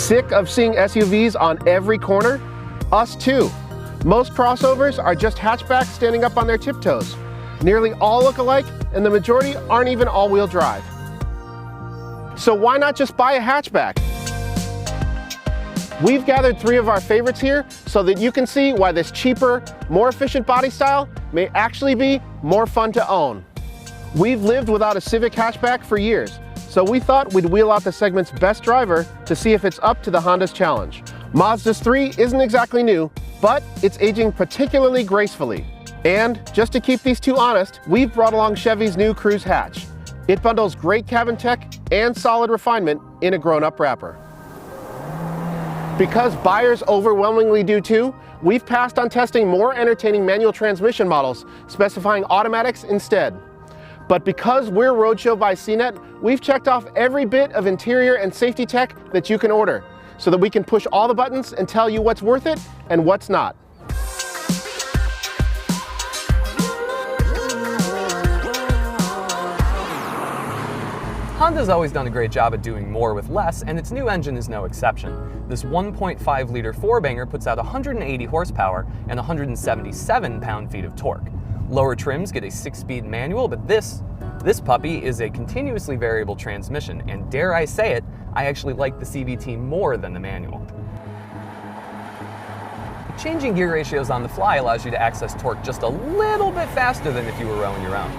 Sick of seeing SUVs on every corner? Us too. Most crossovers are just hatchbacks standing up on their tiptoes. Nearly all look alike, and the majority aren't even all-wheel drive. So why not just buy a hatchback? We've gathered 3 of our favorites here so that you can see why this cheaper, more efficient body style may actually be more fun to own. We've lived without a Civic hatchback for years, so we thought we'd wheel out the segment's best driver to see if it's up to the Honda's challenge. Mazda's 3 isn't exactly new, but it's aging particularly gracefully. And just to keep these two honest, we've brought along Chevy's new Cruze hatch. It bundles great cabin tech and solid refinement in a grown-up wrapper. Because buyers overwhelmingly do too, we've passed on testing more entertaining manual transmission models, specifying automatics instead. But because we're Roadshow by CNET, we've checked off every bit of interior and safety tech that you can order, so that we can push all the buttons and tell you what's worth it and what's not. Honda's always done a great job at doing more with less, and its new engine is no exception. This 1.5-liter four-banger puts out 180 horsepower and 177 pound-feet of torque. Lower trims get a 6-speed manual, but this puppy is a continuously variable transmission, and dare I say it, I actually like the CVT more than the manual. Changing gear ratios on the fly allows you to access torque just a little bit faster than if you were rowing your own.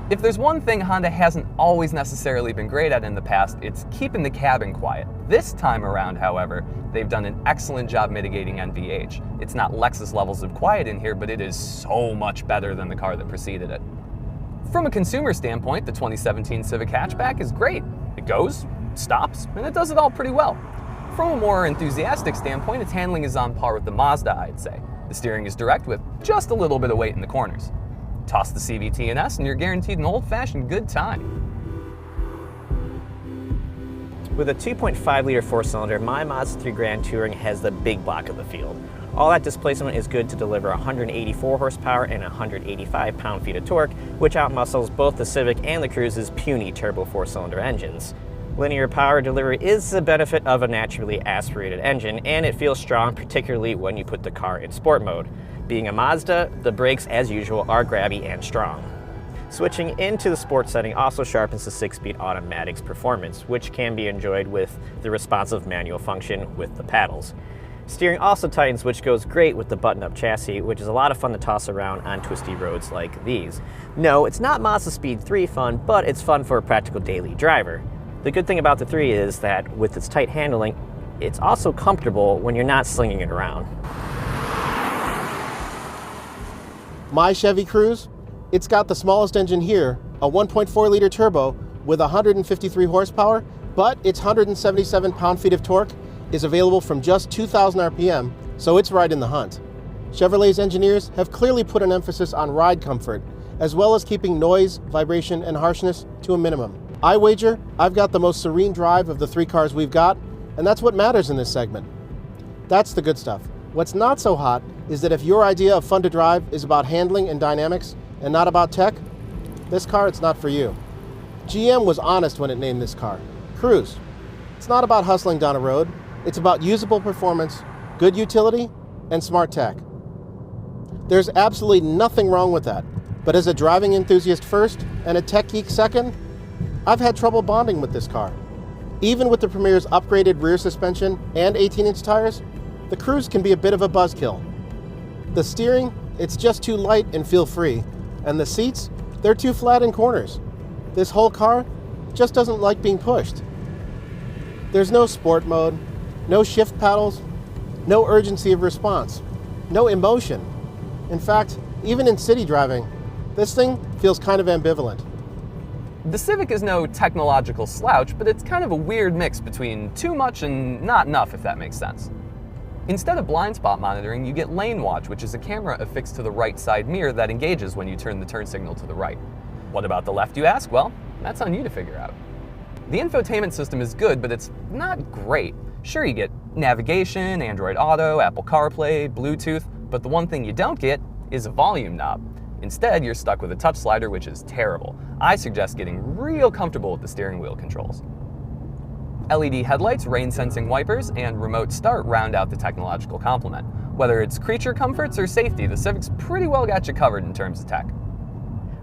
If there's one thing Honda hasn't always necessarily been great at in the past, it's keeping the cabin quiet. This time around, however, they've done an excellent job mitigating NVH. It's not Lexus levels of quiet in here, but it is so much better than the car that preceded it. From a consumer standpoint, the 2017 Civic hatchback is great. It goes, stops, and it does it all pretty well. From a more enthusiastic standpoint, its handling is on par with the Mazda, I'd say. The steering is direct with just a little bit of weight in the corners. Toss the CVT and S and you're guaranteed an old-fashioned good time. With a 2.5-liter four-cylinder, my Mazda 3 Grand Touring has the big block of the field. All that displacement is good to deliver 184 horsepower and 185 pound-feet of torque, which outmuscles both the Civic and the Cruze's puny turbo four-cylinder engines. Linear power delivery is the benefit of a naturally aspirated engine, and it feels strong, particularly when you put the car in sport mode. Being a Mazda, the brakes, as usual, are grabby and strong. Switching into the sport setting also sharpens the 6-speed automatic's performance, which can be enjoyed with the responsive manual function with the paddles. Steering also tightens, which goes great with the button-up chassis, which is a lot of fun to toss around on twisty roads like these. No, it's not Mazda Speed 3 fun, but it's fun for a practical daily driver. The good thing about the 3 is that with its tight handling, it's also comfortable when you're not slinging it around. My Chevy Cruze, it's got the smallest engine here, a 1.4-liter turbo with 153 horsepower, but its 177 pound-feet of torque is available from just 2,000 RPM, so it's right in the hunt. Chevrolet's engineers have clearly put an emphasis on ride comfort, as well as keeping noise, vibration, and harshness to a minimum. I wager I've got the most serene drive of the 3 cars we've got, and that's what matters in this segment. That's the good stuff. What's not so hot is that if your idea of fun to drive is about handling and dynamics and not about tech, this car, it's not for you. GM was honest when it named this car Cruze. It's not about hustling down a road. It's about usable performance, good utility, and smart tech. There's absolutely nothing wrong with that. But as a driving enthusiast first and a tech geek second, I've had trouble bonding with this car. Even with the Premier's upgraded rear suspension and 18-inch tires, the Cruze can be a bit of a buzzkill. The steering, it's just too light and feel-free, and the seats, they're too flat in corners. This whole car just doesn't like being pushed. There's no sport mode, no shift paddles, no urgency of response, no emotion. In fact, even in city driving, this thing feels kind of ambivalent. The Civic is no technological slouch, but it's kind of a weird mix between too much and not enough, if that makes sense. Instead of blind spot monitoring, you get lane watch, which is a camera affixed to the right side mirror that engages when you turn the turn signal to the right. What about the left, you ask? Well, that's on you to figure out. The infotainment system is good, but it's not great. Sure, you get navigation, Android Auto, Apple CarPlay, Bluetooth, but the one thing you don't get is a volume knob. Instead, you're stuck with a touch slider, which is terrible. I suggest getting real comfortable with the steering wheel controls. LED headlights, rain-sensing wipers, and remote start round out the technological complement. Whether it's creature comforts or safety, the Civic's pretty well got you covered in terms of tech.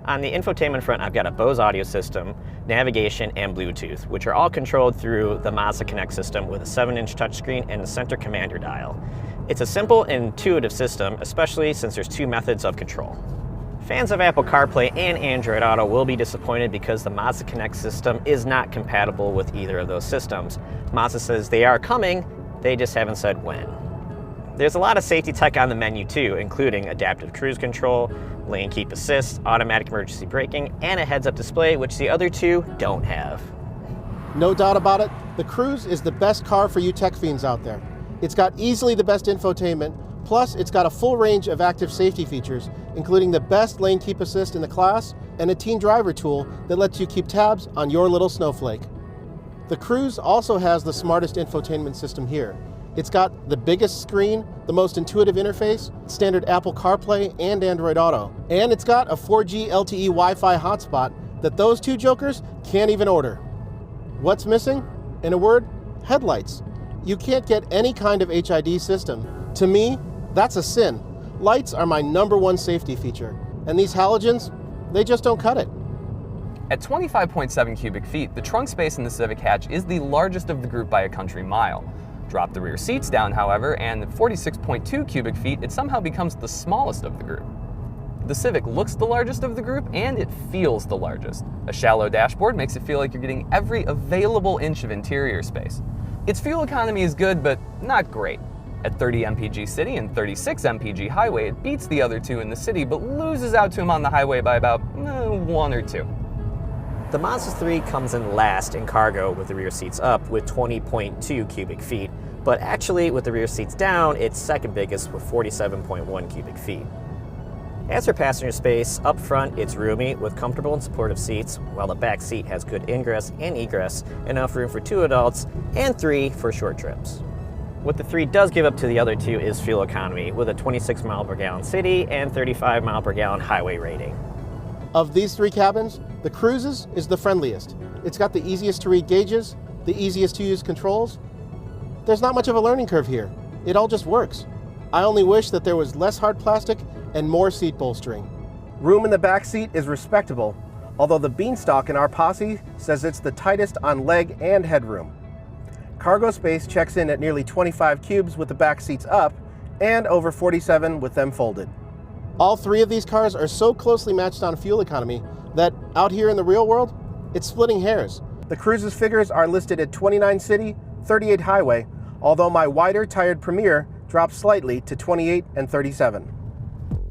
On the infotainment front, I've got a Bose audio system, navigation, and Bluetooth, which are all controlled through the Mazda Connect system with a 7-inch touchscreen and a center commander dial. It's a simple and intuitive system, especially since there's 2 methods of control. Fans of Apple CarPlay and Android Auto will be disappointed because the Mazda Connect system is not compatible with either of those systems. Mazda says they are coming, they just haven't said when. There's a lot of safety tech on the menu too, including adaptive cruise control, lane keep assist, automatic emergency braking, and a heads-up display, which the other 2 don't have. No doubt about it, the Cruze is the best car for you tech fiends out there. It's got easily the best infotainment, plus it's got a full range of active safety features, including the best lane keep assist in the class and a teen driver tool that lets you keep tabs on your little snowflake. The Cruze also has the smartest infotainment system here. It's got the biggest screen, the most intuitive interface, standard Apple CarPlay and Android Auto. And it's got a 4G LTE Wi-Fi hotspot that those 2 jokers can't even order. What's missing? In a word, headlights. You can't get any kind of HID system. To me, that's a sin. Lights are my #1 safety feature, and these halogens, they just don't cut it. At 25.7 cubic feet, the trunk space in the Civic hatch is the largest of the group by a country mile. Drop the rear seats down, however, and at 46.2 cubic feet, it somehow becomes the smallest of the group. The Civic looks the largest of the group, and it feels the largest. A shallow dashboard makes it feel like you're getting every available inch of interior space. Its fuel economy is good, but not great. At 30 mpg city and 36 mpg highway, it beats the other 2 in the city, but loses out to them on the highway by about 1 or 2. The Mazda 3 comes in last in cargo with the rear seats up with 20.2 cubic feet, but actually with the rear seats down, it's second biggest with 47.1 cubic feet. As for passenger space, up front it's roomy with comfortable and supportive seats, while the back seat has good ingress and egress, enough room for 2 adults and 3 for short trips. What the 3 does give up to the other 2 is fuel economy, with a 26 mile per gallon city and 35 mile per gallon highway rating. Of these 3 cabins, the Cruze's is the friendliest. It's got the easiest to read gauges, the easiest to use controls. There's not much of a learning curve here. It all just works. I only wish that there was less hard plastic and more seat bolstering. Room in the back seat is respectable, although the beanstalk in our posse says it's the tightest on leg and headroom. Cargo space checks in at nearly 25 cubes with the back seats up and over 47 with them folded. All 3 of these cars are so closely matched on fuel economy that out here in the real world, it's splitting hairs. The Cruze's figures are listed at 29 city, 38 highway, although my wider tired Premier drops slightly to 28 and 37.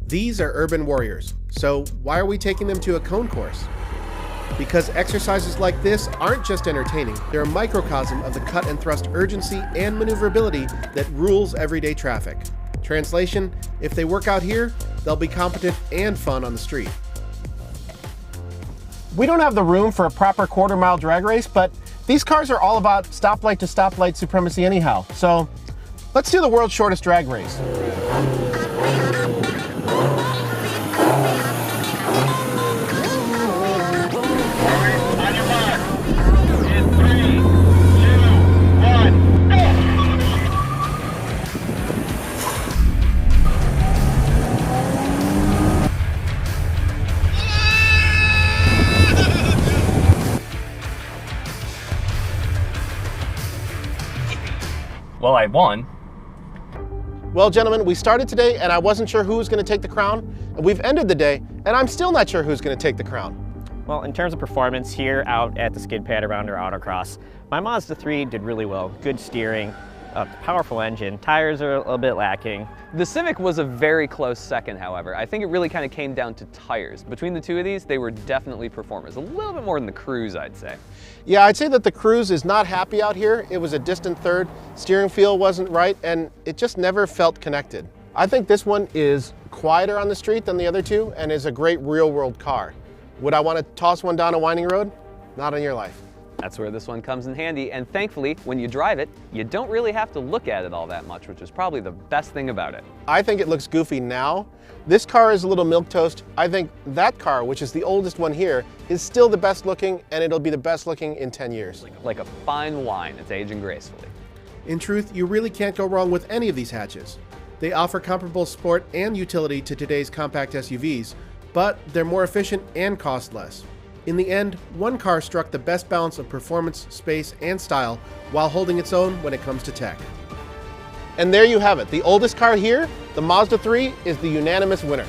These are urban warriors, so why are we taking them to a cone course? Because exercises like this aren't just entertaining, they're a microcosm of the cut and thrust urgency and maneuverability that rules everyday traffic. Translation, if they work out here, they'll be competent and fun on the street. We don't have the room for a proper quarter-mile drag race, but these cars are all about stoplight to stoplight supremacy anyhow. So let's do the world's shortest drag race. Well, I won. Well, gentlemen, we started today and I wasn't sure who was going to take the crown. And we've ended the day and I'm still not sure who's going to take the crown. Well, in terms of performance here out at the skid pad around our autocross, my Mazda 3 did really well. Good steering, a powerful engine, tires are a little bit lacking. The Civic was a very close second, however. I think it really kind of came down to tires. Between the 2 of these, they were definitely performers. A little bit more than the Cruze, I'd say. Yeah, I'd say that the Cruze is not happy out here. It was a distant third, steering feel wasn't right, and it just never felt connected. I think this one is quieter on the street than the other 2 and is a great real-world car. Would I want to toss one down a winding road? Not on your life. That's where this one comes in handy, and thankfully, when you drive it, you don't really have to look at it all that much, which is probably the best thing about it. I think it looks goofy now. This car is a little milquetoast. I think that car, which is the oldest one here, is still the best looking, and it'll be the best looking in 10 years. Like a fine wine, it's aging gracefully. In truth, you really can't go wrong with any of these hatches. They offer comparable sport and utility to today's compact SUVs, but they're more efficient and cost less. In the end, one car struck the best balance of performance, space, and style while holding its own when it comes to tech. And there you have it. The oldest car here, the Mazda 3, is the unanimous winner.